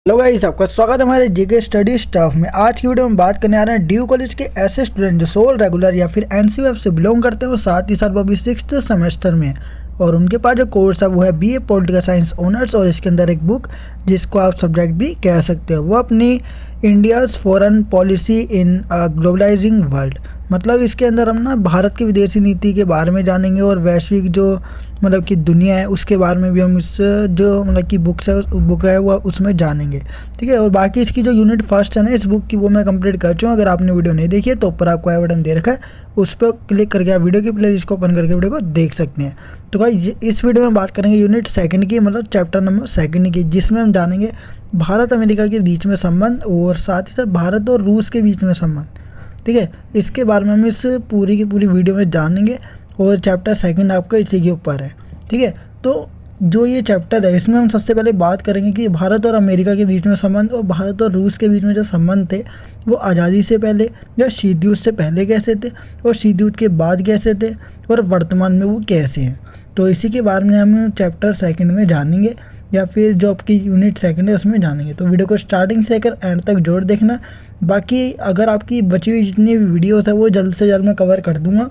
Hello guys, आपका स्वागत है हमारे जीके स्टडी स्टाफ में। आज की वीडियो में बात करने आ रहे हैं ड्यू कॉलेज के ऐसे स्टूडेंट जो सोल रेगुलर या फिर एनसीयूएफ से बिलोंग करते हैं और साथ ही साथ वो अभी 6th सेमेस्टर में है और उनके पास जो कोर्स है वो है बीए पॉलिटिकल साइंस ऑनर्स और इसके अंदर एक बुक जिसको आप सब्जेक्ट भी कह सकते हो, वो अपनी India's foreign policy in globalising world. मतलब इसके अंदर हम ना भारत की विदेशी नीति के बारे में जानेंगे और वैश्विक जो मतलब कि दुनिया है उसके बारे में भी हम इस जो मतलब कि बुक है वो उसमें जानेंगे। ठीक है, और बाकी इसकी जो यूनिट फर्स्ट है ना इस बुक की वो मैं कंप्लीट कर चुका हूँ। अगर आपने वीडियो नहीं देखी है तो ऊपर आपको आई बटन दे रखा है, उस पर क्लिक करके आप वीडियो की प्लेलिस्ट को ओपन करके वीडियो को देख सकते हैं। तो भाई इस वीडियो में बात करेंगे यूनिट सेकंड की, मतलब चैप्टर नंबर सेकंड की, जिसमें हम जानेंगे भारत अमेरिका के बीच में संबंध और साथ ही साथ भारत और रूस के बीच में संबंध। ठीक है, इसके बारे में हम इस पूरी की पूरी वीडियो में जानेंगे और चैप्टर सेकंड आपका इसी के ऊपर है। ठीक है, तो जो ये चैप्टर है इसमें हम सबसे पहले बात करेंगे कि भारत और अमेरिका के बीच में संबंध और भारत और रूस के बीच में जो संबंध थे वो आज़ादी से पहले या शीत युद्ध से पहले कैसे थे और शीत युद्ध के बाद कैसे थे और वर्तमान में वो कैसे हैं। तो इसी के बारे में हम चैप्टर सेकंड में जानेंगे या फिर जो आपकी यूनिट सेकंड है उसमें जानेंगे। तो वीडियो को स्टार्टिंग से लेकर एंड तक जोड़ देखना। बाकी अगर आपकी बची हुई जितनी भी वीडियोस है वो जल्द से जल्द मैं कवर कर दूंगा,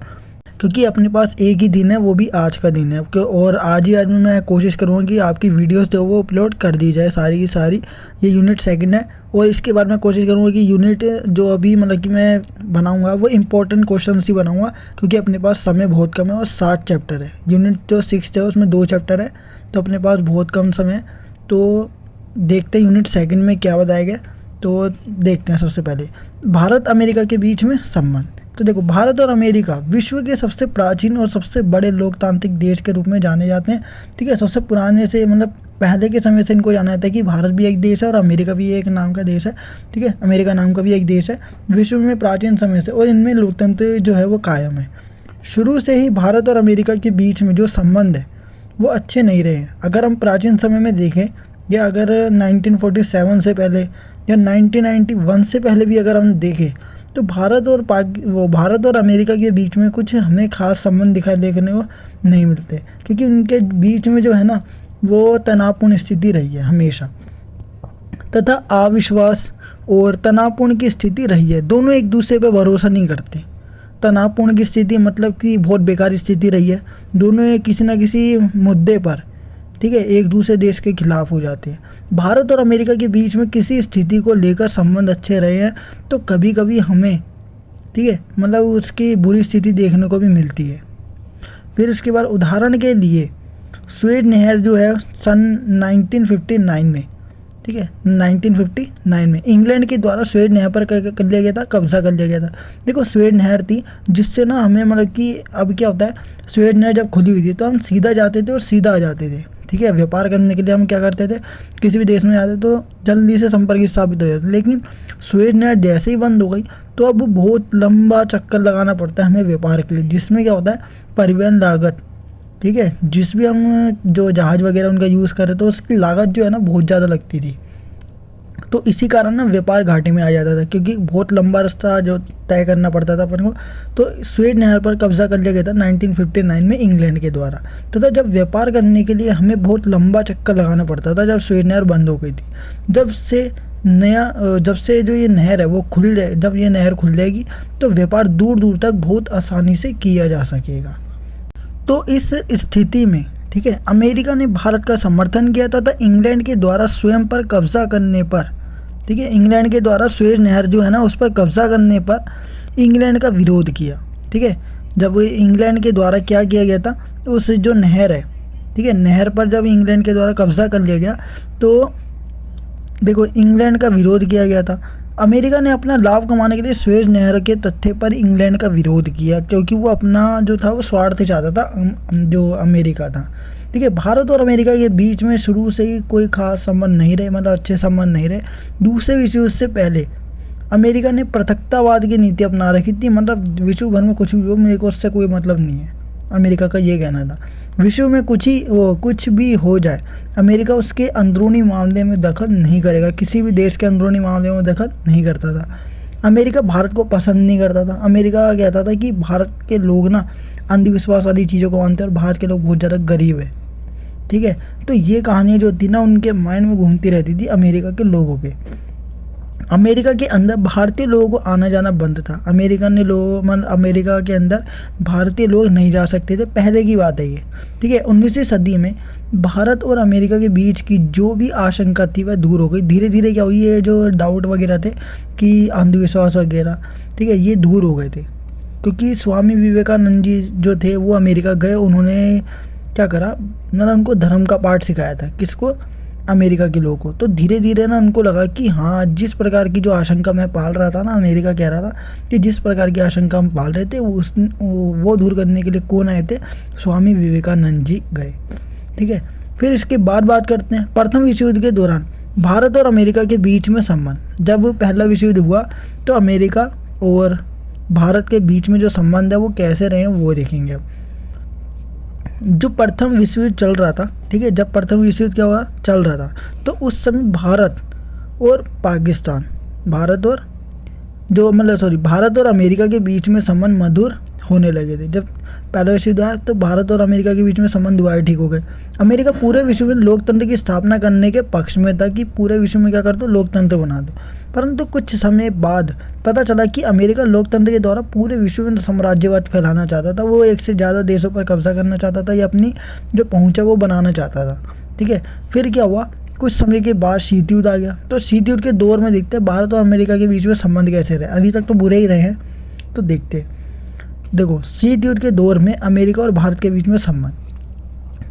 क्योंकि अपने पास एक ही दिन है, वो भी आज का दिन है। और आज में मैं कोशिश करूँगा कि आपकी वीडियोस जो वो अपलोड कर दी जाए सारी की सारी। ये यूनिट सेकंड है और इसके बाद मैं कोशिश करूँगा कि यूनिट जो अभी मतलब कि मैं बनाऊँगा वो इंपॉर्टेंट क्वेश्चन ही बनाऊँगा, क्योंकि अपने पास समय बहुत कम है और 7 चैप्टर है। यूनिट जो 6 है उसमें 2 चैप्टर है, तो अपने पास बहुत कम समय है। तो देखते हैं यूनिट सेकंड में क्या बताया गया। तो देखते हैं सबसे पहले भारत अमेरिका के बीच में संबंध। तो देखो, भारत और अमेरिका विश्व के सबसे प्राचीन और सबसे बड़े लोकतांत्रिक देश के रूप में जाने जाते हैं। ठीक है, सबसे पुराने से मतलब पहले के समय से इनको जाना जाता है कि भारत भी एक देश है और अमेरिका भी एक नाम का देश है। ठीक है, अमेरिका नाम का भी एक देश है विश्व में प्राचीन समय से, और इनमें लोकतंत्र जो है वो कायम है। शुरू से ही भारत और अमेरिका के बीच में जो संबंध है वो अच्छे नहीं रहे हैं। अगर हम प्राचीन समय में देखें या अगर 1947 से पहले या 1991 से पहले भी अगर हम देखें तो भारत और अमेरिका के बीच में कुछ हमें खास संबंध दिखाई देखने को नहीं मिलते, क्योंकि उनके बीच में जो है ना वो तनावपूर्ण स्थिति रही है हमेशा, तथा अविश्वास और तनावपूर्ण की स्थिति रही है। दोनों एक दूसरे पर भरोसा नहीं करते। तनावपूर्ण की स्थिति मतलब कि बहुत बेकार स्थिति रही है। दोनों किसी न किसी मुद्दे पर, ठीक है, एक दूसरे देश के खिलाफ हो जाते हैं। भारत और अमेरिका के बीच में किसी स्थिति को लेकर संबंध अच्छे रहे हैं तो कभी कभी हमें, ठीक है, मतलब उसकी बुरी स्थिति देखने को भी मिलती है। फिर उसके बाद उदाहरण के लिए सुएज नहर जो है सन 1959 में, ठीक है, 1959 में इंग्लैंड के द्वारा सुएज नहर पर कर लिया गया था, कब्जा कर लिया गया था। देखो, सुएज नहर थी जिससे ना हमें मतलब कि अब क्या होता है, सुएज नहर जब खुली हुई थी तो हम सीधा जाते थे और सीधा आ जाते थे। ठीक है, व्यापार करने के लिए हम क्या करते थे, किसी भी देश में जाते तो जल्दी से संपर्क स्थापित हो जाता। लेकिन सुएज नहर जैसे ही बंद हो गई तो अब बहुत लंबा चक्कर लगाना पड़ता है हमें व्यापार के लिए, जिसमें क्या होता है परिवहन लागत, ठीक है, जिस भी हम जो जहाज़ वगैरह उनका यूज़ कर रहे तो उसकी लागत जो है ना बहुत ज़्यादा लगती थी। तो इसी कारण ना व्यापार घाटे में आ जाता था, क्योंकि बहुत लंबा रास्ता जो तय करना पड़ता था अपन को। तो सुएज नहर पर कब्जा कर लिया गया था 1959 में इंग्लैंड के द्वारा, तथा जब व्यापार करने के लिए हमें बहुत लंबा चक्कर लगाना पड़ता था जब सुएज नहर बंद हो गई थी। जब से जो ये नहर है वो जब ये नहर खुल जाएगी तो व्यापार दूर दूर तक बहुत आसानी से किया जा सकेगा। तो इस स्थिति में, ठीक है, अमेरिका ने भारत का समर्थन किया था इंग्लैंड के द्वारा स्वयं पर कब्जा करने पर, ठीक है, इंग्लैंड के द्वारा सुएज नहर जो है ना उस पर कब्जा करने पर इंग्लैंड का विरोध किया। ठीक है, जब इंग्लैंड के द्वारा क्या किया गया था, उस जो नहर है, ठीक है, नहर पर जब इंग्लैंड के द्वारा कब्जा कर लिया गया तो देखो इंग्लैंड का विरोध किया गया था। अमेरिका ने अपना लाभ कमाने के लिए सुएज नहर के तथ्य पर इंग्लैंड का विरोध किया, क्योंकि वो अपना जो था वो स्वार्थ चाहता था, जो अमेरिका था। ठीक है, भारत और अमेरिका के बीच में शुरू से ही कोई खास संबंध नहीं रहे, मतलब अच्छे संबंध नहीं रहे। दूसरे विश्व युद्ध से पहले अमेरिका ने पृथकतावाद की नीति अपना रखी थी, मतलब विश्व भर में कुछ भी हो मेरे को उससे कोई मतलब नहीं है, अमेरिका का ये कहना था। विश्व में कुछ भी हो जाए अमेरिका उसके अंदरूनी मामले में दखल नहीं करेगा, किसी भी देश के अंदरूनी मामले में दखल नहीं करता था। अमेरिका भारत को पसंद नहीं करता था। अमेरिका कहता था कि भारत के लोग ना अंधविश्वास वाली चीज़ों को मानते हैं और भारत के लोग बहुत ज़्यादा गरीब है। ठीक है। तो ये कहानियाँ जो थी ना उनके माइंड में घूमती रहती थी अमेरिका के लोगों पे। अमेरिका के अंदर भारतीय लोगों को आना जाना बंद था। अमेरिका के अंदर भारतीय लोग नहीं जा सकते थे, पहले की बात है ये, ठीक है। 19वीं सदी में भारत और अमेरिका के बीच की जो भी आशंका थी वह दूर हो गई। धीरे धीरे क्या हुई, ये जो डाउट वगैरह थे कि अंधविश्वास वगैरह, ठीक है, ये दूर हो गए थे, क्योंकि स्वामी विवेकानंद जी जो थे वो अमेरिका गए। उन्होंने क्या करा, मतलब उनको धर्म का पाठ सिखाया था, किसको, अमेरिका के लोगों को। तो धीरे धीरे ना उनको लगा कि हाँ, जिस प्रकार की जो आशंका मैं पाल रहा था ना, अमेरिका कह रहा था कि जिस प्रकार की आशंका हम पाल रहे थे वो दूर करने के लिए कौन आए थे, स्वामी विवेकानंद जी गए, ठीक है। फिर इसके बाद बात करते हैं प्रथम विश्व युद्ध के दौरान भारत और अमेरिका के बीच में संबंध। जब पहला विश्व युद्ध हुआ तो अमेरिका और भारत के बीच में जो संबंध है वो कैसे रहे वो देखेंगे अब। जो प्रथम विश्व युद्ध चल रहा था, ठीक है, जब प्रथम विश्व युद्ध क्या हुआ, चल रहा था, तो उस समय भारत और पाकिस्तान, भारत और अमेरिका के बीच में संबंध मधुर होने लगे थे। जब पहला विश्व युद्ध आया तो भारत और अमेरिका के बीच में संबंध दुबारा ठीक हो गए। अमेरिका पूरे विश्व में लोकतंत्र की स्थापना करने के पक्ष में था कि पूरे विश्व में क्या कर दो, लोकतंत्र बना दो। परंतु कुछ समय बाद पता चला कि अमेरिका लोकतंत्र के द्वारा पूरे विश्व में साम्राज्यवाद फैलाना चाहता था। वो एक से ज़्यादा देशों पर कब्जा करना चाहता था या अपनी जो पहुँच है वो बनाना चाहता था, ठीक है। फिर क्या हुआ, कुछ समय के बाद शीत युद्ध आ गया। तो शीत युद्ध के दौर में देखते हैं भारत और अमेरिका के बीच में संबंध कैसे रहे। अभी तक तो बुरे ही रहे हैं, तो देखते हैं। देखो, शीत युद्ध के दौर में अमेरिका और भारत के बीच में संबंध।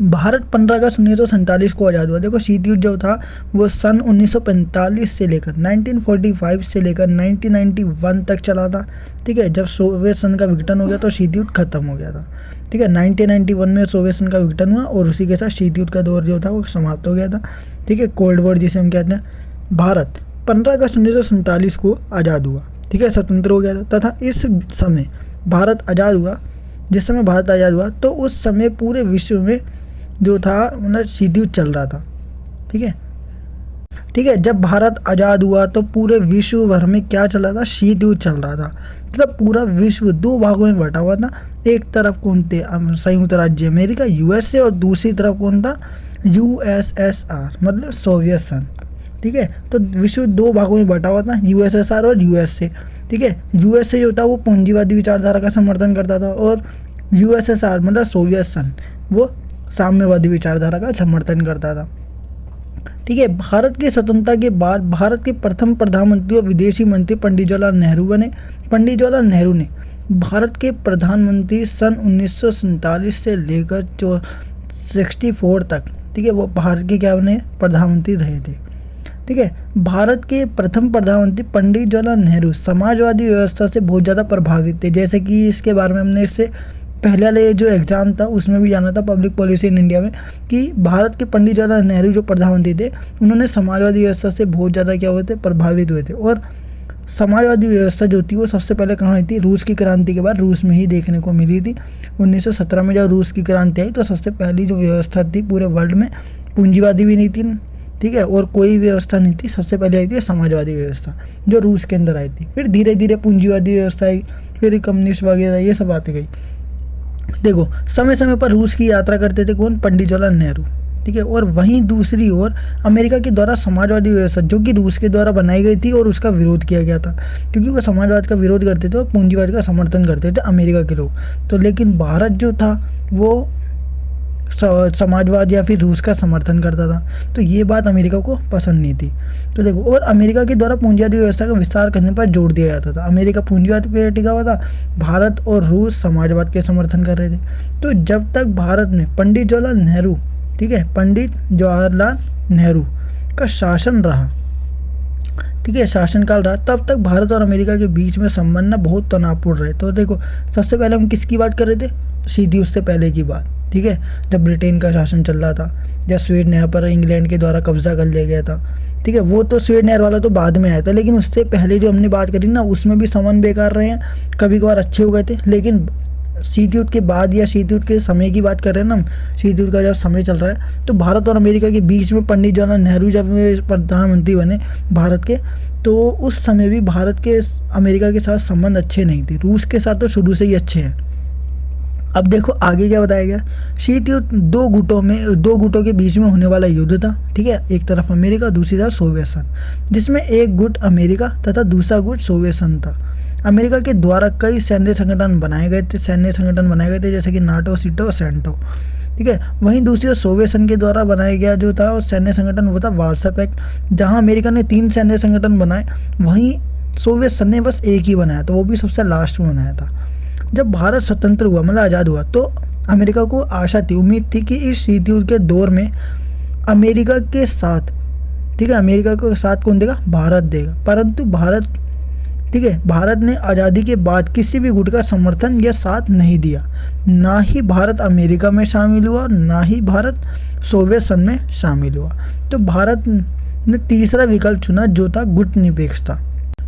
भारत 15 अगस्त 1947 को आज़ाद हुआ। देखो, शीत युद्ध जो था वो सन 1945 से लेकर 1945 से लेकर 1991 तक चला था, ठीक है। जब सोवियत संघ का विघटन हो गया तो शीत युद्ध खत्म हो गया था, ठीक है। 1991 में सोवियत संघ का विघटन हुआ और उसी के साथ शीत युद्ध का दौर जो था वो समाप्त हो गया था, ठीक है। कोल्ड वॉर जिसे हम कहते हैं। भारत 15 अगस्त 1947 को आज़ाद हुआ, ठीक है, स्वतंत्र हो गया था। तथा इस समय भारत आज़ाद हुआ, जिस समय भारत आज़ाद हुआ तो उस समय पूरे विश्व में जो था मतलब शीत युद्ध चल रहा था, ठीक है, ठीक है। जब भारत आज़ाद हुआ तो पूरे विश्व भर में क्या चला था, शीत युद्ध चल रहा था। मतलब पूरा विश्व दो भागों में बटा हुआ था। एक तरफ कौन थे, संयुक्त राज्य अमेरिका यूएसए, और दूसरी तरफ कौन था, यूएसएसआर, मतलब सोवियत संघ, ठीक है। तो विश्व दो भागों में बटा हुआ था, यूएसएसआर और यूएसए, ठीक है। यूएसए जो था वो पूंजीवादी विचारधारा का समर्थन करता था और यूएसएसआर मतलब सोवियत संघ वो साम्यवादी विचारधारा का समर्थन करता था, ठीक है। भारत की स्वतंत्रता के बाद भारत के प्रथम प्रधानमंत्री और विदेशी मंत्री पंडित जवाहरलाल नेहरू बने। पंडित जवाहरलाल नेहरू ने भारत के प्रधानमंत्री सन 1947 से लेकर 64 तक, ठीक है, वो भारत के क्या बने, प्रधानमंत्री रहे थे, ठीक है। भारत के प्रथम प्रधानमंत्री पंडित जवाहरलाल नेहरू समाजवादी व्यवस्था से बहुत ज़्यादा प्रभावित थे। जैसे कि इसके बारे में हमने इससे पहले वाले जो एग्ज़ाम था उसमें भी जाना था, पब्लिक पॉलिसी इन इंडिया में, कि भारत के पंडित जवाहरलाल नेहरू जो प्रधानमंत्री थे उन्होंने समाजवादी व्यवस्था से बहुत ज़्यादा क्या हुए थे, प्रभावित हुए थे। और समाजवादी व्यवस्था जो थी वो सबसे पहले कहाँ आई थी, रूस की क्रांति के बाद रूस में ही देखने को मिली थी। 1917 में जब रूस की क्रांति आई तो सबसे पहली जो व्यवस्था थी पूरे वर्ल्ड में, पूंजीवादी भी नहीं थी, ठीक है, और कोई व्यवस्था नहीं थी, सबसे पहले आई थी समाजवादी व्यवस्था जो रूस के अंदर आई थी। फिर धीरे धीरे पूंजीवादी व्यवस्था आई, फिर कम्युनिस्ट वगैरह ये सब आती गई। देखो, समय समय पर रूस की यात्रा करते थे कौन, पंडित जवाहरलाल नेहरू, ठीक है। और वहीं दूसरी ओर अमेरिका के द्वारा समाजवादी व्यवस्था जो कि रूस के द्वारा बनाई गई थी और उसका विरोध किया गया था, क्योंकि वो समाजवाद का विरोध करते थे और पूंजीवाद का समर्थन करते थे अमेरिका के लोग। तो लेकिन भारत जो था वो समाजवाद या फिर रूस का समर्थन करता था, तो ये बात अमेरिका को पसंद नहीं थी। तो देखो, और अमेरिका के द्वारा पूंजीवादी व्यवस्था का विस्तार करने पर जोर दिया जाता था। अमेरिका पूंजीवाद पर टिका हुआ था, भारत और रूस समाजवाद के समर्थन कर रहे थे। तो जब तक भारत में पंडित जवाहरलाल नेहरू, ठीक है, पंडित जवाहरलाल नेहरू का शासन रहा, ठीक है, शासनकाल रहा, तब तक भारत और अमेरिका के बीच में संबंध बहुत तनावपूर्ण रहे। तो देखो, सबसे पहले हम किसकी बात कर रहे थे, शीत युद्ध से पहले की बात, ठीक है, जब ब्रिटेन का शासन चल रहा था, जब स्वीडन यहाँ पर इंग्लैंड के द्वारा कब्जा कर लिया गया था, ठीक है। वो तो स्वीडन वाला तो बाद में आया था, लेकिन उससे पहले जो हमने बात करी ना उसमें भी संबंध बेकार रहे हैं, कभी कभार अच्छे हो गए थे। लेकिन शीत युद्ध के बाद या शीत युद्ध के समय की बात कर रहे हैं ना हम, शीत युद्ध का जब समय चल रहा है तो भारत और अमेरिका के बीच में पंडित जवाहरलाल नेहरू जब प्रधानमंत्री बने भारत के, तो उस समय भी भारत के अमेरिका के साथ संबंध अच्छे नहीं थे। रूस के साथ तो शुरू से ही अच्छे हैं। अब देखो आगे क्या बताया गया। शीत युद्ध दो गुटों के बीच में होने वाला युद्ध था, ठीक है। एक तरफ अमेरिका, दूसरी तरफ सोवियत संघ, जिसमें एक गुट अमेरिका तथा दूसरा गुट सोवियत संघ था। अमेरिका के द्वारा कई सैन्य संगठन बनाए गए थे, जैसे कि नाटो, सीटो, सेंटो, ठीक है। वहीं दूसरी ओर सोवियत संघ के द्वारा बनाया गया जो था वो सैन्य संगठन, वो था वार्सा पैक्ट। जहां अमेरिका ने 3 सैन्य संगठन बनाए, वहीं सोवियत संघ ने बस एक ही बनाया, तो वो भी सबसे लास्ट में बनाया था। जब भारत स्वतंत्र हुआ, मतलब आज़ाद हुआ, तो अमेरिका को आशा थी, उम्मीद थी कि इस शीत युद्ध के दौर में अमेरिका के साथ, ठीक है, अमेरिका को साथ कौन देगा? भारत देगा। परंतु भारत, ठीक है, भारत ने आज़ादी के बाद किसी भी गुट का समर्थन या साथ नहीं दिया। ना ही भारत अमेरिका में शामिल हुआ, ना ही भारत सोवियत संघ में शामिल हुआ। तो भारत ने तीसरा विकल्प चुना जो था गुट निरपेक्षता।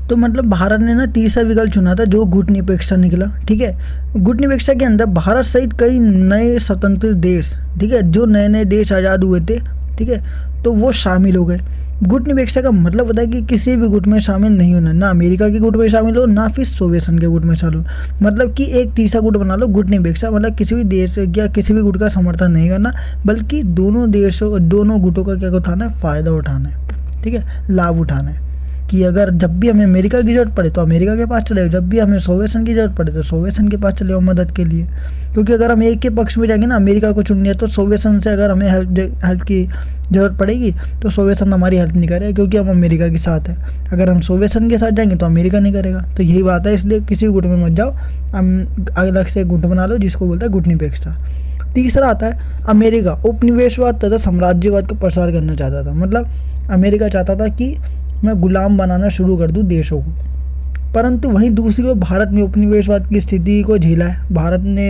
तो मतलब भारत ने ना तीसरा विकल्प चुना था जो गुट निरपेक्षता निकला, ठीक है। गुट निरपेक्षता के अंदर भारत सहित कई नए स्वतंत्र देश, ठीक है, जो नए नए देश आज़ाद हुए थे, ठीक है, तो वो शामिल हो गए। गुट निरपेक्षता का मतलब होता है कि किसी भी गुट में शामिल नहीं होना, ना अमेरिका के गुट में शामिल हो, ना फिर सोवियत संघ के गुट में शामिल हो। मतलब कि एक तीसरा गुट बना लो, गुट निरपेक्षता, मतलब किसी भी देश या किसी भी गुट का समर्थन नहीं करना, बल्कि दोनों देशों, दोनों गुटों का क्या उठाना है? फ़ायदा उठाना है, ठीक है, लाभ उठाना है। कि अगर जब भी हमें अमेरिका की ज़रूरत पड़े तो अमेरिका के पास चले जाओ, जब भी हमें सोवियत संघ की ज़रूरत पड़े तो सोवियत संघ के पास चले जाओ मदद के लिए। क्योंकि अगर हम एक के पक्ष में जाएंगे ना, अमेरिका को चुन लिया, तो सोवियत संघ से अगर हमें हेल्प की ज़रूरत पड़ेगी तो सोवियत संघ हमारी हेल्प नहीं करेगा, क्योंकि हम अमेरिका के साथ है। अगर हम सोवियत संघ के साथ जाएंगे तो अमेरिका नहीं करेगा। तो यही बात है, इसलिए किसी भी गुट में मत जाओ, अलग से गुट बना लो जिसको बोलता है गुट निरपेक्षता। तीसरा आता है अमेरिका उपनिवेशवाद तथा साम्राज्यवाद का प्रसार करना चाहता था। मतलब अमेरिका चाहता था कि मैं गुलाम बनाना शुरू कर दूं देशों को, परंतु वहीं दूसरी ओर भारत ने उपनिवेशवाद की स्थिति को झेला है।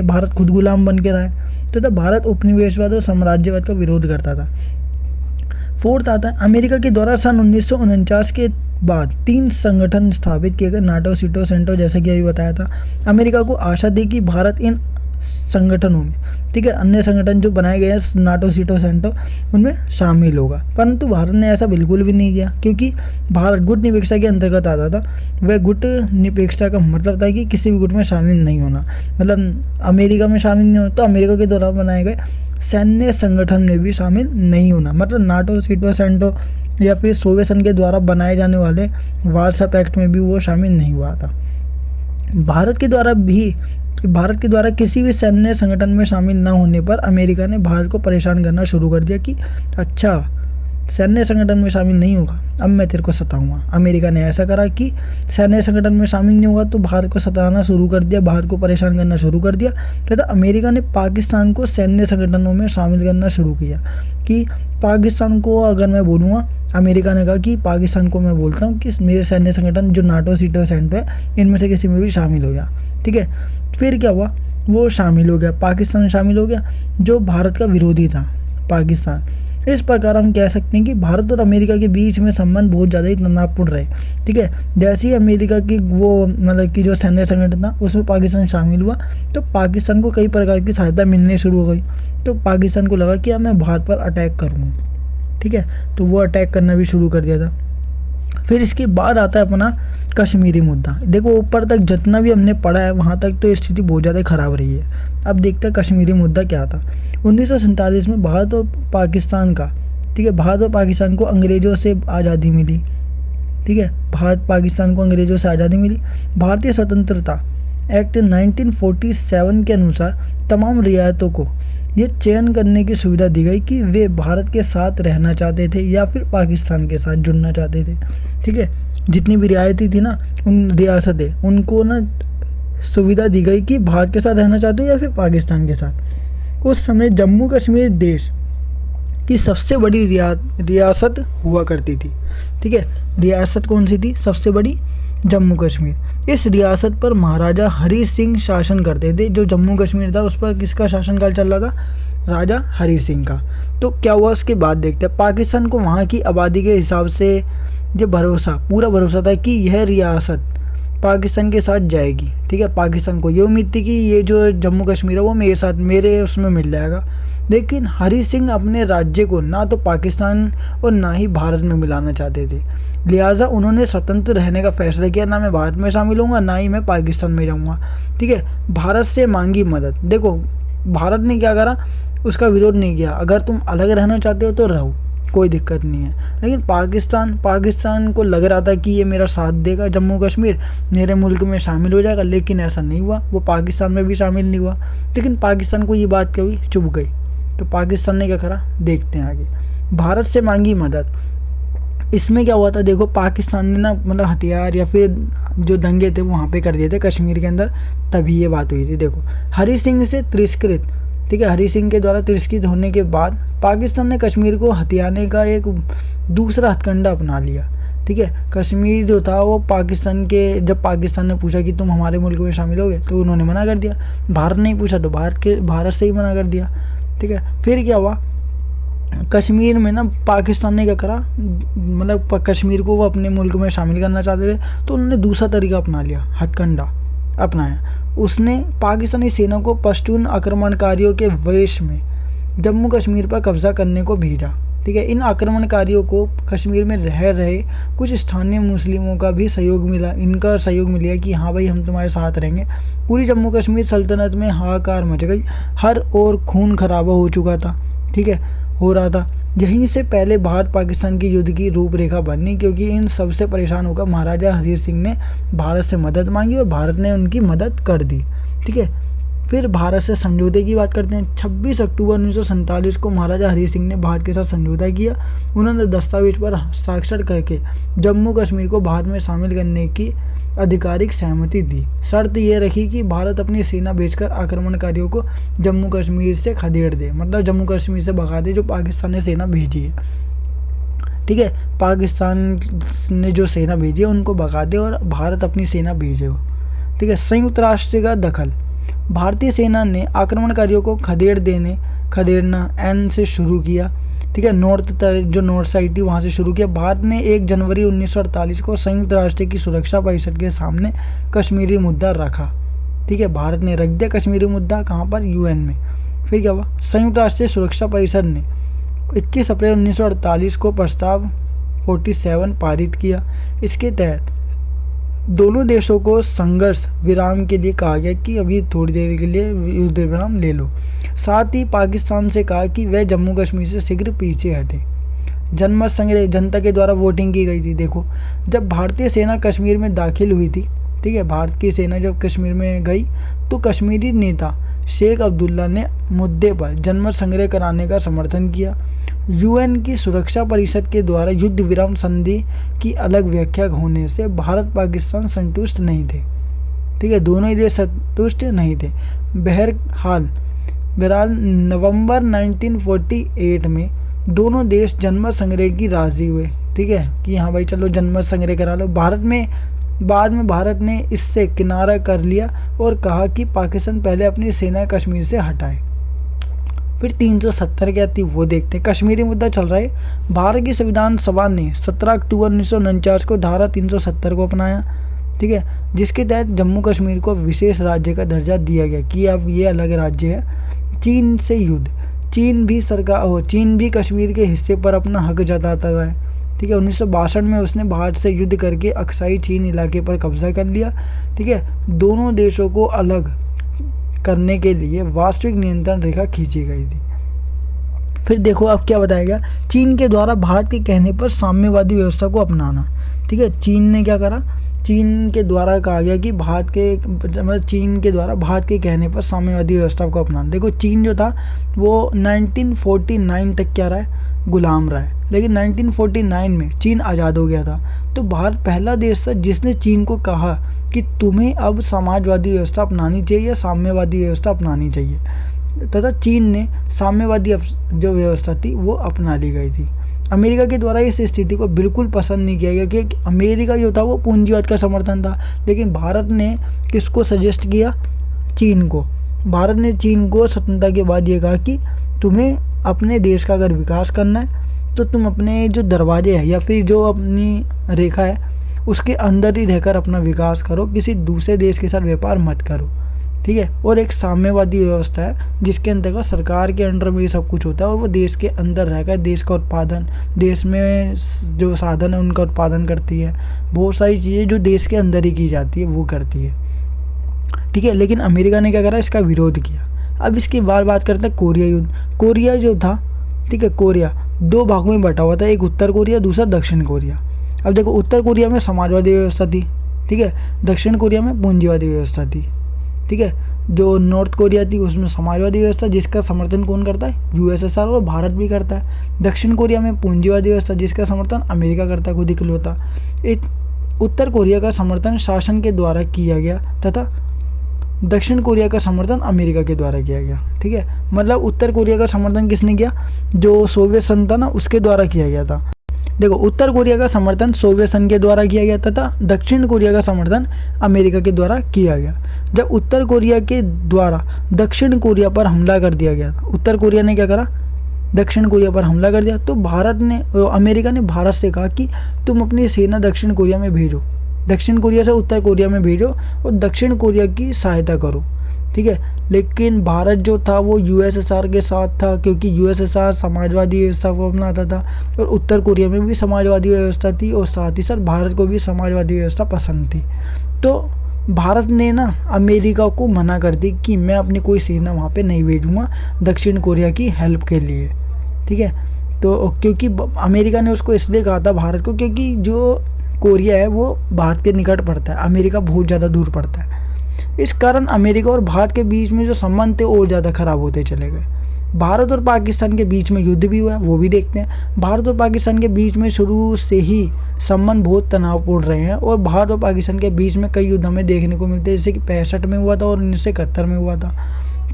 भारत खुद गुलाम बन के रहा है, तो भारत उपनिवेशवाद और साम्राज्यवाद का विरोध करता था। फोर्थ आता है अमेरिका के द्वारा सन 1949 के बाद 3 संगठन स्थापित किए गए, नाटो, सीटो, सेंटो, जैसे कि अभी बताया था। अमेरिका को आशा थी कि भारत इन संगठनों में, ठीक है, अन्य संगठन जो बनाए गए हैं नाटो, सीटो, सेंटो, उनमें शामिल होगा। परंतु भारत ने ऐसा बिल्कुल भी नहीं किया, क्योंकि भारत गुट निरपेक्षता के अंतर्गत आता था। वह गुट निरपेक्षता का मतलब था कि किसी भी गुट में शामिल नहीं होना, मतलब अमेरिका में शामिल नहीं होना, तो अमेरिका के द्वारा बनाए गए सैन्य संगठन में भी शामिल नहीं होना। मतलब नाटो, सीटो, सेंटो या फिर सोवियत संघ के द्वारा बनाए जाने वाले वार्सा पैक्ट में भी वो शामिल नहीं हुआ था। भारत के द्वारा किसी भी सैन्य संगठन में शामिल न होने पर अमेरिका ने भारत को परेशान करना शुरू कर दिया कि अच्छा, सैन्य संगठन में शामिल नहीं होगा, अब मैं तेरे को सताऊंगा। अमेरिका ने ऐसा करा कि सैन्य संगठन में शामिल नहीं होगा तो भारत को सताना शुरू कर दिया, भारत को परेशान करना शुरू कर दिया। तथा अमेरिका ने पाकिस्तान को सैन्य संगठनों में शामिल करना शुरू किया कि पाकिस्तान को, अगर मैं बोलूँगा, अमेरिका ने कहा कि पाकिस्तान को मैं बोलता हूँ कि मेरे सैन्य संगठन जो नाटो, सीटो, सेंटो है, इनमें से किसी में भी शामिल हो गया, ठीक है। फिर क्या हुआ, वो शामिल हो गया, पाकिस्तान शामिल हो गया, जो भारत का विरोधी था, पाकिस्तान। इस प्रकार हम कह सकते हैं कि भारत और अमेरिका के बीच में संबंध बहुत ज़्यादा ही तनावपूर्ण रहे, ठीक है। जैसे ही अमेरिका की वो मतलब कि जो सैन्य संगठन था उसमें पाकिस्तान शामिल हुआ, तो पाकिस्तान को कई प्रकार की सहायता मिलनी शुरू हो गई। तो पाकिस्तान को लगा कि अब मैं भारत पर अटैक करूँगा, ठीक है, तो वो अटैक करना भी शुरू कर दिया था। फिर इसके बाद आता है अपना कश्मीरी मुद्दा। देखो ऊपर तक जितना भी हमने पढ़ा है वहाँ तक तो स्थिति बहुत ज़्यादा ख़राब रही है। अब देखते हैं कश्मीरी मुद्दा क्या था। 1947 में भारत और पाकिस्तान का, ठीक है, भारत और पाकिस्तान को अंग्रेज़ों से आज़ादी मिली, ठीक है, भारत पाकिस्तान को अंग्रेज़ों से आज़ादी मिली। भारतीय स्वतंत्रता एक्ट 1947 के अनुसार तमाम रियायतों को ये चयन करने की सुविधा दी गई कि वे भारत के साथ रहना चाहते थे या फिर पाकिस्तान के साथ जुड़ना चाहते थे, ठीक है। जितनी भी रियायतें थी ना, उन रियासतें, उनको ना सुविधा दी गई कि भारत के साथ रहना चाहते हो या फिर पाकिस्तान के साथ। उस समय जम्मू कश्मीर देश की सबसे बड़ी रियासत हुआ करती थी, ठीक है। रियासत कौन सी थी? सबसे बड़ी जम्मू कश्मीर। इस रियासत पर महाराजा हरी सिंह शासन करते थे। जो जम्मू कश्मीर था उस पर किसका शासनकाल चल रहा था? राजा हरी सिंह का। तो क्या हुआ उसके बाद देखते हैं। पाकिस्तान को वहाँ की आबादी के हिसाब से ये पूरा भरोसा था कि यह रियासत पाकिस्तान के साथ जाएगी। ठीक है, पाकिस्तान को ये उम्मीद थी कि ये जो जम्मू कश्मीर है वो मेरे साथ मेरे उसमें मिल जाएगा, लेकिन हरी सिंह अपने राज्य को ना तो पाकिस्तान और ना ही भारत में मिलाना चाहते थे। लिहाजा उन्होंने स्वतंत्र रहने का फैसला किया, ना मैं भारत में शामिल होऊंगा ना ही मैं पाकिस्तान में जाऊंगा। ठीक है, भारत से मांगी मदद। देखो भारत ने क्या करा, उसका विरोध नहीं किया, अगर तुम अलग रहना चाहते हो तो रहो, कोई दिक्कत नहीं है। लेकिन पाकिस्तान को लग रहा था कि ये मेरा साथ देगा, जम्मू कश्मीर मेरे मुल्क में शामिल हो जाएगा, लेकिन ऐसा नहीं हुआ। वो पाकिस्तान में भी शामिल नहीं हुआ, लेकिन पाकिस्तान को ये बात कभी चुभ गई, तो पाकिस्तान ने क्या करा देखते हैं आगे। भारत से मांगी मदद, इसमें क्या हुआ था देखो, पाकिस्तान ने ना मतलब हथियार या फिर जो दंगे थे वो वहाँ पे कर दिए थे कश्मीर के अंदर, तभी ये बात हुई थी। देखो हरी सिंह से तिरस्कृत, ठीक है, हरी सिंह के द्वारा तिरस्कृत होने के बाद पाकिस्तान ने कश्मीर को हथियाने का एक दूसरा हथकंडा अपना लिया। ठीक है, कश्मीर जो था वो पाकिस्तान के, जब पाकिस्तान ने पूछा कि तुम हमारे मुल्क में शामिल होगे तो उन्होंने मना कर दिया। भारत ने पूछा तो भारत से ही मना कर दिया। ठीक है, फिर क्या हुआ, कश्मीर में ना पाकिस्तान ने क्या करा, मतलब कश्मीर को वो अपने मुल्क में शामिल करना चाहते थे, तो उन्होंने दूसरा तरीका अपना लिया, हथकंडा अपनाया। उसने पाकिस्तानी सेना को पश्तून आक्रमणकारियों के वेश में जम्मू कश्मीर पर कब्जा करने को भेजा। ठीक है, इन आक्रमणकारियों को कश्मीर में रह रहे कुछ स्थानीय मुस्लिमों का भी सहयोग मिला, इनका सहयोग मिला कि हाँ भाई हम तुम्हारे साथ रहेंगे। पूरी जम्मू कश्मीर सल्तनत में हाहाकार मच गई, हर ओर खून खराबा हो चुका था। ठीक है, हो रहा था। यहीं से पहले भारत पाकिस्तान की युद्ध की रूपरेखा बननी, क्योंकि इन सबसे परेशान होकर महाराजा हरी सिंह ने भारत से मदद मांगी और भारत ने उनकी मदद कर दी। ठीक है, फिर भारत से समझौते की बात करते हैं। 26 अक्टूबर 1947 को महाराजा हरी सिंह ने भारत के साथ समझौता किया। उन्होंने दस्तावेज पर हस्ताक्षर करके जम्मू कश्मीर को भारत में शामिल करने की आधिकारिक सहमति दी। शर्त यह रखी कि भारत अपनी सेना भेजकर आक्रमणकारियों को जम्मू कश्मीर से खदेड़ दे, मतलब जम्मू कश्मीर से भगा दे जो पाकिस्तान ने सेना भेजी है। ठीक है, पाकिस्तान ने जो सेना भेजी है उनको भगा दे और भारत अपनी सेना भेजे हो। ठीक है, संयुक्त राष्ट्र का दखल, भारतीय सेना ने आक्रमणकारियों को खदेड़ना एन से शुरू किया। ठीक है, जो नॉर्थ साइड थी वहाँ से शुरू किया। भारत ने 1 जनवरी 1948 को संयुक्त राष्ट्र की सुरक्षा परिषद के सामने कश्मीरी मुद्दा रखा। ठीक है, भारत ने रख दिया कश्मीरी मुद्दा, कहाँ पर, यूएन में। फिर क्या हुआ, संयुक्त राष्ट्र सुरक्षा परिषद ने 21 अप्रैल 1948 को प्रस्ताव 47 पारित किया। इसके तहत दोनों देशों को संघर्ष विराम के लिए कहा गया कि अभी थोड़ी देर के लिए युद्ध विराम ले लो। साथ ही पाकिस्तान से कहा कि वह जम्मू कश्मीर से शीघ्र पीछे हटे। जनमत संग्रह, जनता के द्वारा वोटिंग की गई थी। देखो जब भारतीय सेना कश्मीर में दाखिल हुई थी, ठीक है, भारत की सेना जब कश्मीर में गई तो कश्मीरी नेता शेख अब्दुल्ला ने मुद्दे पर जनमत संग्रह कराने का समर्थन किया। यूएन की सुरक्षा परिषद के द्वारा युद्ध विराम संधि की अलग व्याख्या होने से भारत पाकिस्तान संतुष्ट नहीं थे। ठीक है, दोनों ही देश संतुष्ट नहीं थे। बहरहाल नवंबर 1948 में दोनों देश जनमत संग्रह की राजी हुए। ठीक है, कि हाँ भाई चलो जनमत संग्रह करा लो। बाद में भारत ने इससे किनारा कर लिया और कहा कि पाकिस्तान पहले अपनी सेना कश्मीर से हटाए। फिर 370 क्या थी वो देखते हैं। कश्मीरी मुद्दा चल रहा है। भारत की संविधान सभा ने 17 अक्टूबर 1949 को धारा 370 को अपनाया। ठीक है, जिसके तहत जम्मू कश्मीर को विशेष राज्य का दर्जा दिया गया कि अब ये अलग राज्य है। चीन से युद्ध, चीन भी कश्मीर के हिस्से पर अपना हक जताता है। ठीक है, 1962 में उसने भारत से युद्ध करके अक्साई चीन इलाके पर कब्जा कर लिया। ठीक है, दोनों देशों को अलग करने के लिए वास्तविक नियंत्रण रेखा खींची गई थी। फिर देखो अब क्या बताएगा, चीन के द्वारा भारत के कहने पर साम्यवादी व्यवस्था को अपनाना। ठीक है, चीन ने क्या करा, चीन के द्वारा कहा गया कि चीन के द्वारा भारत के कहने पर साम्यवादी व्यवस्था को अपनाना। देखो चीन जो था वो 1949 तक क्या रहा है, गुलाम रहा है, लेकिन 1949 में चीन आज़ाद हो गया था। तो भारत पहला देश था जिसने चीन को कहा कि तुम्हें अब समाजवादी व्यवस्था अपनानी चाहिए या साम्यवादी व्यवस्था अपनानी चाहिए, तथा चीन ने साम्यवादी जो व्यवस्था थी वो अपना ली गई थी। अमेरिका के द्वारा इस स्थिति को बिल्कुल पसंद नहीं किया गया, क्योंकि अमेरिका जो था वो पूंजीवाद का समर्थन था, लेकिन भारत ने किसको सजेस्ट किया, चीन को। भारत ने चीन को स्वतंत्रता के बाद ये कहा कि तुम्हें अपने देश का अगर विकास करना है तो तुम अपने जो दरवाजे हैं या फिर जो अपनी रेखा है उसके अंदर ही रहकर अपना विकास करो, किसी दूसरे देश के साथ व्यापार मत करो, ठीक है। और एक साम्यवादी व्यवस्था है जिसके अंतर्गत सरकार के अंडर में ये सब कुछ होता है और वो देश के अंदर रहकर देश का उत्पादन, देश में जो साधन है उनका उत्पादन करती है, बहुत सारी चीज़ें जो देश के अंदर ही की जाती है वो करती है, ठीक है। लेकिन अमेरिका ने क्या करा, इसका विरोध किया। अब इसकी बात करते हैं कोरिया युद्ध। कोरिया जो था, ठीक है, कोरिया 2 भागों में बटा हुआ था, एक उत्तर कोरिया, दूसरा दक्षिण कोरिया। अब देखो, उत्तर कोरिया में समाजवादी व्यवस्था थी, ठीक है, दक्षिण कोरिया में पूंजीवादी व्यवस्था थी, ठीक है। जो नॉर्थ कोरिया थी उसमें समाजवादी व्यवस्था, जिसका समर्थन कौन करता है, यूएसएसआर और भारत भी करता है। दक्षिण कोरिया में पूंजीवादी व्यवस्था, जिसका समर्थन अमेरिका करता है खुद इकलौता। उत्तर कोरिया का समर्थन शासन के द्वारा किया गया तथा दक्षिण कोरिया का समर्थन अमेरिका के द्वारा किया गया, ठीक है। मतलब उत्तर कोरिया का समर्थन किसने किया, जो सोवियत संघ था ना उसके द्वारा किया गया था। देखो, उत्तर कोरिया का समर्थन सोवियत संघ के द्वारा किया गया तथा दक्षिण कोरिया का समर्थन अमेरिका के द्वारा किया गया। जब उत्तर कोरिया के द्वारा दक्षिण कोरिया पर हमला कर दिया गया था, उत्तर कोरिया ने क्या करा, दक्षिण कोरिया पर हमला कर दिया, तो अमेरिका ने भारत से कहा कि तुम अपनी सेना दक्षिण कोरिया में भेजो, दक्षिण कोरिया से उत्तर कोरिया में भेजो और दक्षिण कोरिया की सहायता करो, ठीक है। लेकिन भारत जो था वो यूएसएसआर के साथ था, क्योंकि यूएसएसआर समाजवादी व्यवस्था को अपनाता था और उत्तर कोरिया में भी समाजवादी व्यवस्था थी और साथ ही साथ भारत को भी समाजवादी व्यवस्था पसंद थी। तो भारत ने ना अमेरिका को मना कर दी कि मैं अपनी कोई सेना वहाँ पे नहीं भेजूँगा दक्षिण कोरिया की हेल्प के लिए, ठीक है। तो क्योंकि अमेरिका ने उसको इसलिए कहा था भारत को, क्योंकि जो कोरिया है वो भारत के निकट पड़ता है, अमेरिका बहुत ज़्यादा दूर पड़ता है। इस कारण अमेरिका और भारत के बीच में जो संबंध थे और ज़्यादा खराब होते चले गए। भारत और पाकिस्तान के बीच में युद्ध भी हुआ, वो भी देखते हैं। भारत और पाकिस्तान के बीच में शुरू से ही संबंध बहुत तनावपूर्ण रहे हैं और भारत और पाकिस्तान के बीच में कई युद्ध हमें देखने को मिलते हैं, जैसे कि 65 में हुआ था और 1971 में हुआ था।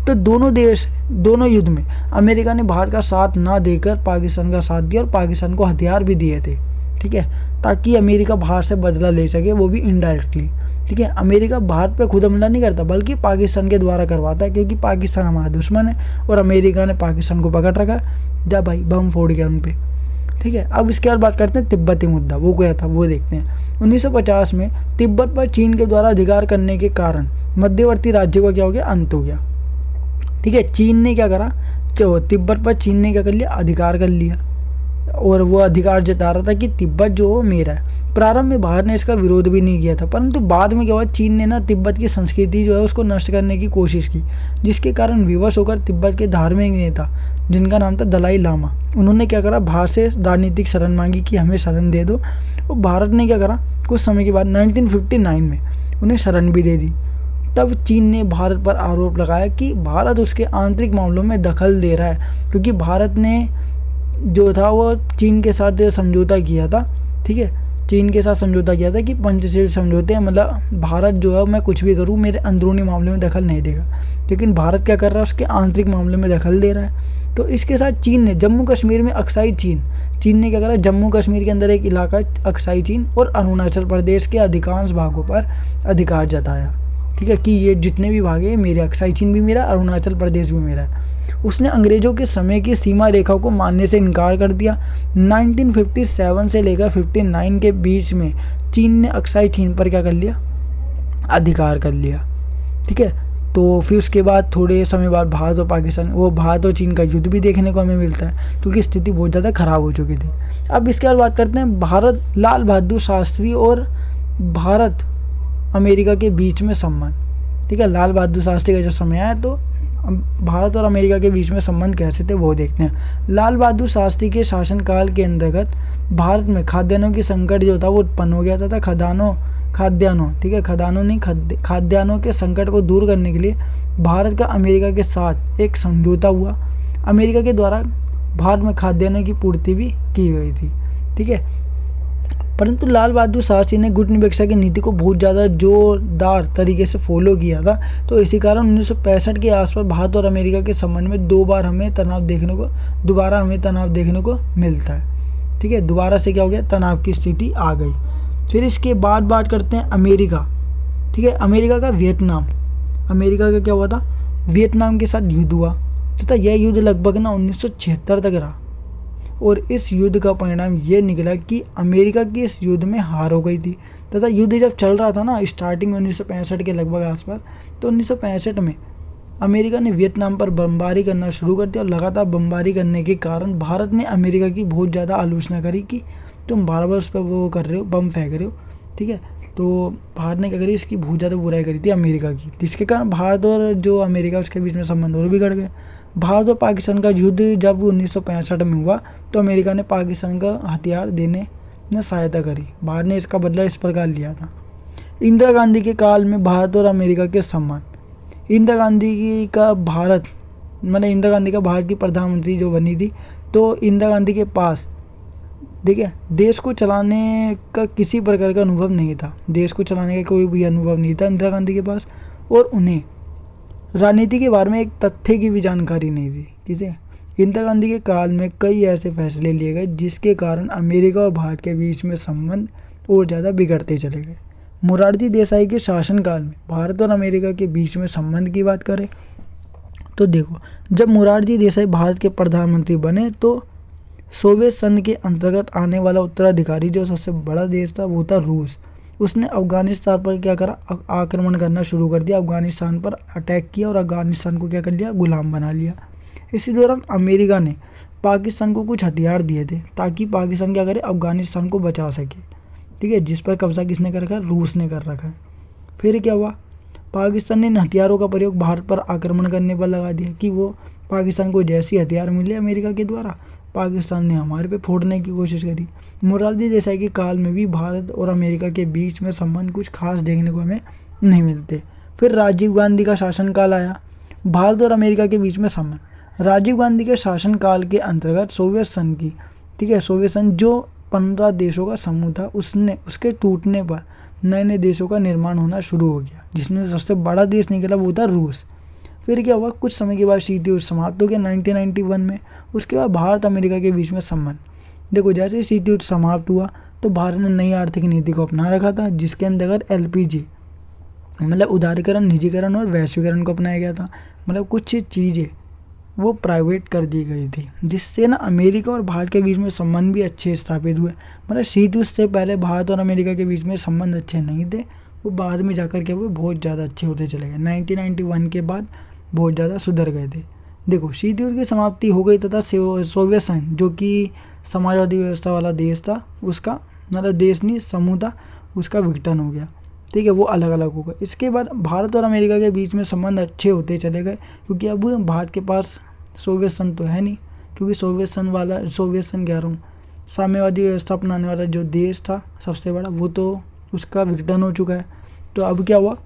तो दोनों युद्ध में अमेरिका ने भारत का साथ ना देकर पाकिस्तान का साथ दिया और पाकिस्तान को हथियार भी दिए थे, ठीक है, ताकि अमेरिका भारत से बदला ले सके, वो भी इनडायरेक्टली, ठीक है। अमेरिका भारत पे खुद हमला नहीं करता बल्कि पाकिस्तान के द्वारा करवाता है, क्योंकि पाकिस्तान हमारा दुश्मन है और अमेरिका ने पाकिस्तान को पकड़ रखा है, जा भाई बम फोड़ गया उन पे, ठीक है। अब इसके बाद बात करते हैं तिब्बती मुद्दा, वो क्या था वो देखते हैं। 1950 में तिब्बत पर चीन के द्वारा अधिकार करने के कारण मध्यवर्ती राज्यों का क्या हो गया, अंत हो गया, ठीक है। चीन ने क्या करा, तिब्बत पर चीन ने क्या कर लिया, अधिकार कर लिया और वो अधिकार जता रहा था कि तिब्बत जो मेरा है। प्रारंभ में भारत ने इसका विरोध भी नहीं किया था, परंतु बाद में क्या हुआ, चीन ने ना तिब्बत की संस्कृति जो है उसको नष्ट करने की कोशिश की, जिसके कारण विवश होकर तिब्बत के धार्मिक नेता जिनका नाम था दलाई लामा, उन्होंने क्या करा, भारत से राजनीतिक शरण मांगी कि हमें शरण दे दो। और भारत ने क्या करा, कुछ समय के बाद 1959 में उन्हें शरण भी दे दी। तब चीन ने भारत पर आरोप लगाया कि भारत उसके आंतरिक मामलों में दखल दे रहा है, क्योंकि भारत ने जो था वो चीन के साथ समझौता किया था, ठीक है, चीन के साथ समझौता किया था कि पंचशील समझौते हैं, मतलब भारत जो है मैं कुछ भी करूँ मेरे अंदरूनी मामले में दखल नहीं देगा, लेकिन भारत क्या कर रहा है, उसके आंतरिक मामले में दखल दे रहा है। तो इसके साथ चीन ने जम्मू कश्मीर में अक्साई चीन ने क्या करा, जम्मू कश्मीर के अंदर एक इलाका अक्साई चीन और अरुणाचल प्रदेश के अधिकांश भागों पर अधिकार जताया, ठीक है, कि ये जितने भी भाग हैं मेरे, अक्साई चीन भी मेरा, अरुणाचल प्रदेश भी मेरा है। उसने अंग्रेजों के समय की सीमा रेखा को मानने से इनकार कर दिया। 1957 से लेकर 59 के बीच में चीन ने अक्साई चीन पर क्या कर लिया, अधिकार कर लिया, ठीक है। तो फिर उसके बाद थोड़े समय बाद भारत और चीन का युद्ध भी देखने को हमें मिलता है, क्योंकि स्थिति बहुत ज़्यादा खराब हो चुकी थी। अब इसके बाद बात करते हैं लाल बहादुर शास्त्री और भारत अमेरिका के बीच में संबंध, ठीक है। लाल बहादुर शास्त्री का जो समय आया तो भारत और अमेरिका के बीच में संबंध कैसे थे वो देखते हैं। लाल बहादुर शास्त्री के शासनकाल के अंतर्गत भारत में खाद्यान्नों की संकट जो था वो उत्पन्न हो गया था। खाद्यान्नों, ठीक है, खाद्यान्नों के संकट को दूर करने के लिए भारत का अमेरिका के साथ एक समझौता हुआ। अमेरिका के द्वारा भारत में खाद्यान्नों की पूर्ति भी की गई थी, ठीक है। परंतु लाल बहादुर शास्त्री ने गुटनिरपेक्षता की नीति को बहुत ज़्यादा जोरदार तरीके से फॉलो किया था। तो इसी कारण 1965 के आसपास भारत और अमेरिका के संबंध में दोबारा हमें तनाव देखने को मिलता है, ठीक है। दोबारा से क्या हो गया, तनाव की स्थिति आ गई। फिर इसके बाद बात करते हैं अमेरिका, ठीक है। अमेरिका का क्या हुआ था, वियतनाम के साथ युद्ध हुआ तथा यह युद्ध लगभग ना 1976 तक रहा। और इस युद्ध का परिणाम ये निकला कि अमेरिका की इस युद्ध में हार हो गई थी तथा युद्ध जब चल रहा था ना स्टार्टिंग में 1965 के लगभग आसपास, तो 1965 में अमेरिका ने वियतनाम पर बमबारी करना शुरू कर दिया और लगातार बमबारी करने के कारण भारत ने अमेरिका की बहुत ज़्यादा आलोचना करी कि तुम बार बार उस पर वो कर रहे हो, बम फेंक रहे हो, ठीक है। तो भारत ने क्या करी, इसकी बहुत ज़्यादा बुराई करी थी अमेरिका की, जिसके कारण भारत और जो अमेरिका उसके बीच में संबंध और बिगड़ गए। भारत और पाकिस्तान का युद्ध जब 1965 में हुआ तो अमेरिका ने पाकिस्तान का हथियार देने में सहायता करी। भारत ने इसका बदला इस प्रकार लिया था। इंदिरा गांधी के काल में भारत और अमेरिका के संबंध। इंदिरा गांधी का भारत की प्रधानमंत्री जो बनी थी, तो इंदिरा गांधी के पास देखिए देश को चलाने का किसी प्रकार का अनुभव नहीं था, देश को चलाने का कोई भी अनुभव नहीं था इंदिरा गांधी के पास, और उन्हें राजनीति के बारे में एक तथ्य की भी जानकारी नहीं थी, ठीक है। इंदिरा गांधी के काल में कई ऐसे फैसले लिए गए जिसके कारण अमेरिका और भारत के बीच में संबंध और ज़्यादा बिगड़ते चले गए। मोरारजी देसाई के शासनकाल में भारत और अमेरिका के बीच में संबंध की बात करें तो देखो, जब मोरारजी देसाई भारत के प्रधानमंत्री बने तो सोवियत संघ के अंतर्गत आने वाला उत्तराधिकारी जो सबसे बड़ा देश था वो था रूस। उसने अफगानिस्तान पर क्या करा, आक्रमण करना शुरू कर दिया, अफगानिस्तान पर अटैक किया और अफगानिस्तान को क्या कर लिया, गुलाम बना लिया। इसी दौरान अमेरिका ने पाकिस्तान को कुछ हथियार दिए थे ताकि पाकिस्तान क्या करे, अफगानिस्तान को बचा सके, ठीक है, जिस पर कब्जा किसने कर रखा है, रूस ने कर रखा है। फिर क्या हुआ, पाकिस्तान ने इन हथियारों का प्रयोग भारत पर आक्रमण करने पर लगा दिया कि वो पाकिस्तान को जैसी हथियार मिले अमेरिका के द्वारा, पाकिस्तान ने हमारे पे फोड़ने की कोशिश करी। मोरारजी देसाई के काल में भी भारत और अमेरिका के बीच में संबंध कुछ खास देखने को हमें नहीं मिलते। फिर राजीव गांधी का शासनकाल आया, भारत और अमेरिका के बीच में संबंध। राजीव गांधी के शासनकाल के अंतर्गत सोवियत संघ की, ठीक है, सोवियत संघ जो 15 देशों का समूह था, उसके टूटने पर नए नए देशों का निर्माण होना शुरू हो गया, जिसमें सबसे बड़ा देश निकला वो था रूस। फिर क्या हुआ, कुछ समय के बाद शीत युद्ध समाप्त हो गया 1991 में। उसके बाद भारत अमेरिका के बीच में संबंध। देखो जैसे ही शीत युद्ध समाप्त हुआ तो भारत ने नई आर्थिक नीति को अपना रखा था, जिसके अंतर्गत LPG मतलब उदारीकरण, निजीकरण और वैश्वीकरण को अपनाया गया था। मतलब कुछ चीज़ें वो प्राइवेट कर दी गई थी, जिससे ना अमेरिका और भारत के बीच में संबंध भी अच्छे स्थापित हुए। मतलब शीत युद्ध से पहले भारत और अमेरिका के बीच में संबंध अच्छे नहीं थे, वो बाद में जाकर के वो बहुत ज़्यादा अच्छे होते चले गए। 1991 के बाद बहुत ज़्यादा सुधर गए थे। देखो शीत युद्ध की समाप्ति हो गई तथा सोवियत संघ जो कि समाजवादी व्यवस्था वाला देश था, उसका मतलब देश नहीं समूह था, उसका विघटन हो गया, ठीक है, वो अलग अलग हो गए। इसके बाद भारत और अमेरिका के बीच में संबंध अच्छे होते चले गए, क्योंकि अब भारत के पास सोवियत संघ तो है नहीं, क्योंकि सोवियत संघ कह रहा हूँ, साम्यवादी व्यवस्था अपनाने वाला जो देश था सबसे बड़ा, वो तो उसका विघटन हो चुका है। तो अब क्या हुआ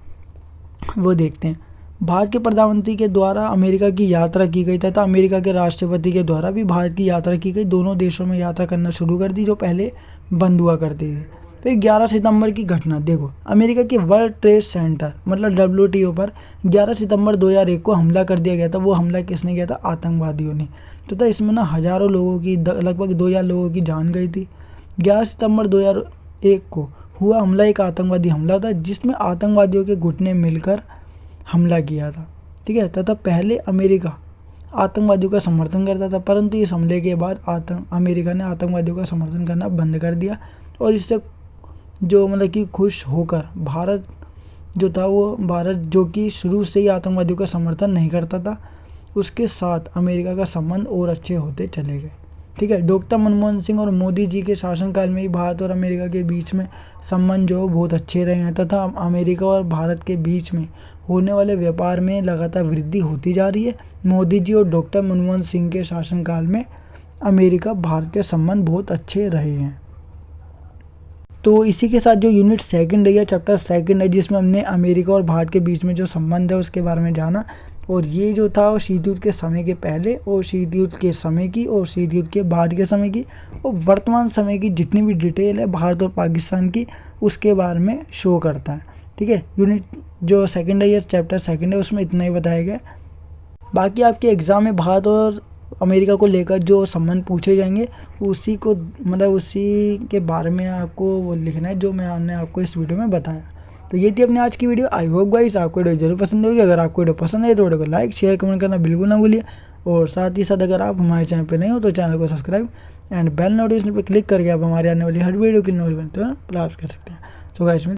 वो देखते हैं। भारत के प्रधानमंत्री के द्वारा अमेरिका की यात्रा की गई तथा अमेरिका के राष्ट्रपति के द्वारा भी भारत की यात्रा की गई। दोनों देशों में यात्रा करना शुरू कर दी जो पहले बंद हुआ करते थे। फिर 11 सितंबर की घटना देखो, अमेरिका के वर्ल्ड ट्रेड सेंटर मतलब WTO पर 11 सितंबर 2001 को हमला कर दिया गया था। वो हमला किसने किया था? आतंकवादियों ने। तथा इसमें ना हज़ारों लोगों की लगभग 2000 लोगों की जान गई थी। 11 सितंबर 2001 को हुआ हमला एक आतंकवादी हमला था, जिसमें आतंकवादियों के गुट ने मिलकर हमला किया था, ठीक है। तथा पहले अमेरिका आतंकवादियों का समर्थन करता था, परंतु इस हमले के बाद अमेरिका ने आतंकवादियों का समर्थन करना बंद कर दिया। और इससे जो मतलब कि खुश होकर भारत जो कि शुरू से ही आतंकवादियों का समर्थन नहीं करता था, उसके साथ अमेरिका का संबंध और अच्छे होते चले गए, ठीक है। डॉक्टर मनमोहन सिंह और मोदी जी के शासनकाल में ही भारत और अमेरिका के बीच में संबंध जो बहुत अच्छे रहे हैं तथा अमेरिका और भारत के बीच में होने वाले व्यापार में लगातार वृद्धि होती जा रही है। मोदी जी और डॉक्टर मनमोहन सिंह के शासनकाल में अमेरिका भारत के संबंध बहुत अच्छे रहे हैं। तो इसी के साथ जो यूनिट सेकंड है या चैप्टर सेकंड है, जिसमें हमने अमेरिका और भारत के बीच में जो संबंध है उसके बारे में जाना। और ये जो था शीत युद्ध के समय के पहले और शीत युद्ध के समय की और शीत युद्ध के बाद के समय की और वर्तमान समय की जितनी भी डिटेल है भारत और पाकिस्तान की, उसके बारे में शो करता है, ठीक है। यूनिट जो सेकंड है या चैप्टर सेकंड है उसमें इतना ही बताया गया। बाकी आपके एग्ज़ाम में भारत और अमेरिका को लेकर जो संबंध पूछे जाएंगे उसी के बारे में आपको वो लिखना है जो मैंने आपको इस वीडियो में बताया। तो ये थी अपनी आज की वीडियो। आई होप गाइस आपको वीडियो जरूर पसंद होगी। अगर आपको वीडियो पसंद है तो वीडियो को लाइक शेयर कमेंट करना बिल्कुल ना भूलिए। और साथ ही साथ अगर आप हमारे चैनल पे नए हो तो चैनल को सब्सक्राइब एंड बेल नोटिफिकेशन पे क्लिक करके आप हमारे आने वाली हर वीडियो की नोटिफिकेशन प्राप्त कर सकते हैं। So guys